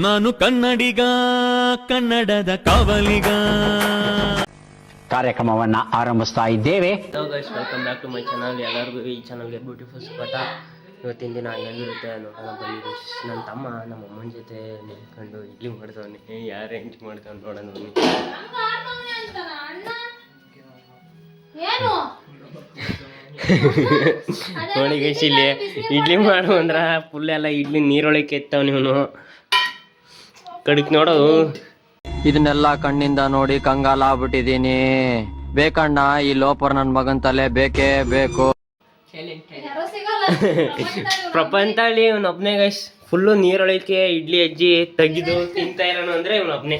ನಾನು ಕನ್ನಡಿಗ, ಕನ್ನಡದ ಕಾವಲಿಗ. ಕಾರ್ಯಕ್ರಮವನ್ನ ಆರಂಭಿಸ್ತಾ ಇದ್ದೇವೆ. Welcome back to my channel. ಎಲ್ಲರಿಗೂ ಈ ಚಾನಲ್ಗೆ ಬ್ಯೂಟಿಫುಲ್ ಸ್ವಾಗತ. ಇವತ್ತಿನ ದಿನ ಹೇಗಿರುತ್ತೆ ನೋಡೋಣ ಬನ್ನಿ. ನನ್ನ ತಮ್ಮ ನಮ್ಮ ಅಮ್ಮನ ಜೊತೆ ನಿಂತ್ಕೊಂಡು ಇಡ್ಲಿ ಮಾಡ್ತವನೆ. ಯಾರು ರೇಂಜ್ ಮಾಡ್ತಾವ್ ನೋಡೋಣ ಬನ್ನಿ. ನೋಡಿ ಗೈಸ್, ಇಲ್ಲಿ ಇಡ್ಲಿ ಮಾಡು ಅಂದ್ರ ಫುಲ್ ಎಲ್ಲ ಇಡ್ಲಿ ನೀರೊಳಗೆ ಎತ್ತವನು ಇವನು. ಕಡಿಕ್ ನೋಡು, ಇದನ್ನೆಲ್ಲ ಕಣ್ಣಿಂದ ನೋಡಿ ಕಂಗಾಲ ಆಗ್ಬಿಟ್ಟಿದೀನಿ. ಬೇಕಣ್ಣ ಈ ಲೋಪರ್ ನನ್ ಮಗನ್ ತಲೆ ಬೇಕೇ ಬೇಕು. ಪ್ರಪಂಚದಲ್ಲಿ ಇವನೊಬ್ನೇ ಗೈಸ್. ಫುಲ್ಲು ನೀರೊಳಕ್ಕೆ ಇಡ್ಲಿ ಅಜ್ಜಿ ತೆಗೆದು ತಿಂತಾ ಇರೋನು ಅಂದ್ರೆ ಇವನೊಬ್ನೇ.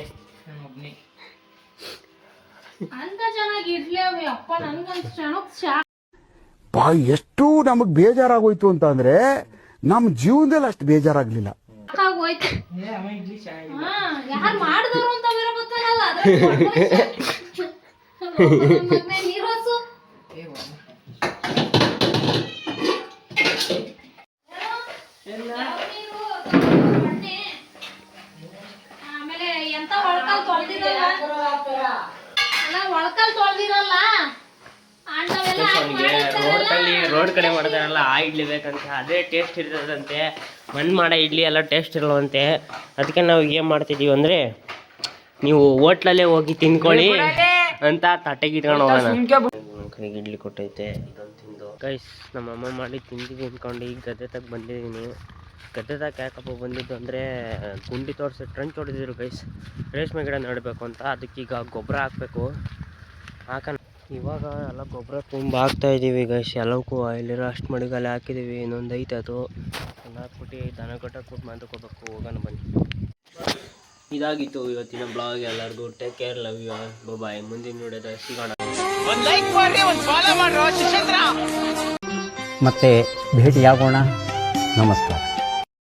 ಎಷ್ಟು ನಮಗ್ ಬೇಜಾರಾಗೋಯ್ತು ಅಂತ ಅಂದ್ರೆ ನಮ್ ಜೀವನದಲ್ಲಿ ಅಷ್ಟು ಬೇಜಾರಾಗ್ಲಿಲ್ಲ. ಆಮೇಲೆ ಎಂತ ಒಳಕಲ್ ತೊಳ್ದಿರಲ್ಲ ರೋಡ್ ಕಡೆ ಮಾಡ್ತಾರಲ್ಲ ಆ ಇಡ್ಲಿ ಬೇಕಂತ. ಅದೇ ಟೇಸ್ಟ್ ಇರ್ತದಂತೆ. ಮಣ್ಣು ಮಾಡೋ ಇಡ್ಲಿ ಎಲ್ಲ ಟೇಸ್ಟ್ ಇರಲ್ವಂತೆ. ಅದಕ್ಕೆ ನಾವು ಏನು ಮಾಡ್ತಿದ್ದೀವಿ ಅಂದರೆ, ನೀವು ಹೋಟ್ಲಲ್ಲೇ ಹೋಗಿ ತಿನ್ಕೊಳ್ಳಿ ಅಂತ ತಟ್ಟೆಗೆ ಇಟ್ಕೊಂಡು ಹೋಗೋಣ. ಕೈಗೆ ಇಡ್ಲಿ ಕೊಟ್ಟೈತೆ, ಇದೊಂದು ತಿಂದು ಗೈಸ್. ನಮ್ಮ ಅಮ್ಮ ಮಾಡಿ ತಿಂದಿದ್ದು ಅಂದ್ಕೊಂಡು ಈಗ ಗದ್ದೆ ತಗ ಬಂದಿದ್ದೀನಿ. ಗದ್ದೆ ತಗ ಯಾಕಪ್ಪ ಬಂದಿದ್ದು ಅಂದರೆ, ಗುಂಡಿ ತೋರಿಸಿ ಟ್ರಂಚ್ ಹೊಡೆದಿದ್ರು ಗೈಸ್. ರೇಷ್ಮೆ ಗಿಡ ನೆಡಬೇಕು ಅಂತ. ಅದಕ್ಕೀಗ ಗೊಬ್ಬರ ಹಾಕಬೇಕು. ಇವಾಗ ಎಲ್ಲ ಗೊಬ್ಬರ ತುಂಬ ಹಾಕ್ತಾ ಇದ್ದೀವಿ ಗೈಸ್. ಎಲ್ಲವಕ್ಕೂ ಇಲ್ಲಿರೋ ಅಷ್ಟು ಮಡಿಗಲ್ಲಿ ಹಾಕಿದ್ದೀವಿ. ಇನ್ನೊಂದು ಐತೆ, ಅದು ಹಾಕ್ಬಿಟ್ಟು ದನ ಕಟ್ಟಕ್ಕೆ ಮಾತುಕೋಬೇಕು. ಹೋಗೋಣ ಬನ್ನಿ. ಇದಾಗಿತ್ತು ಇವತ್ತಿನ ಬ್ಲಾಗ್. ಎಲ್ಲರಿಗೂ take care, love you all, bye. ಮುಂದಿನ ವಿಡಿಯೋದ ಸಿಗೋಣ. ಮತ್ತೆ ಭೇಟಿಯಾಗೋಣ. ನಮಸ್ಕಾರ.